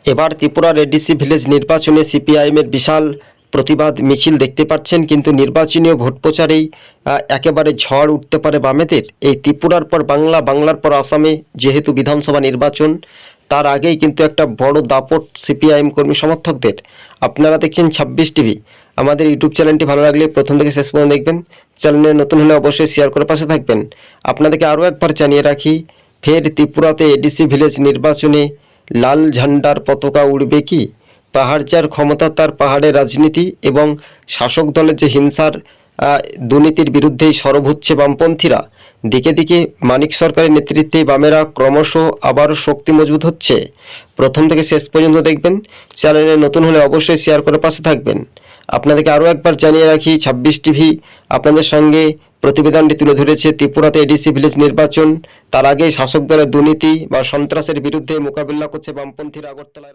এবার ত্রিপুরার ADC village নির্বাচনে সিপিআইএমের বিশাল প্রতিবাদ মিছিল দেখতে পাচ্ছেন, কিন্তু নির্বাচনীয় ভোট প্রচারেই একেবারে ঝড় উঠতে পারে বামেদের। এই ত্রিপুরার পর বাংলা, বাংলার পর আসামে যেহেতু বিধানসভা নির্বাচন, তার আগেই কিন্তু একটা বড় দাপট সিপিআইএম কর্মী সমর্থকদের। আপনারা দেখছেন 26 টিভি। আমাদের ইউটিউব চ্যানেলটি ভালো লাগলে প্রথম থেকে শেষ পর্যন্ত দেখবেন। চ্যানেলে নতুন হলে অবশ্যই শেয়ার করে পাশে থাকবেন। আপনাদেরকে আরও একবার জানিয়ে রাখি, ফের ত্রিপুরাতে এডিসি ভিলেজ নির্বাচনে লাল ঝান্ডার পতাকা উড়বে কি? পাহাড় যার ক্ষমতা তার পাহাড়ের রাজনীতি এবং শাসক দলের যে হিংসার দুর্নীতির বিরুদ্ধেই সরব হচ্ছে বামপন্থীরা। দিকে দিকে মানিক সরকারের নেতৃত্বে বামেরা ক্রমশ আবারও শক্তি মজবুত হচ্ছে। প্রথম থেকে শেষ পর্যন্ত দেখবেন। চ্যানেলে নতুন হলে অবশ্যই শেয়ার করে পাশে থাকবেন। আপনাদেরকে আরও একবার জানিয়ে রাখি, 26 টিভি আপনাদের সঙ্গে প্রতিবেদনটি তুলে ধরেছে ত্রিপুরাতে এডিসি ভিলেজ নির্বাচন, তার আগে শাসক দলের দুর্নীতি বা সন্ত্রাসের বিরুদ্ধে মোকাবিলা করছে বামপন্থীরা আগরতলায়।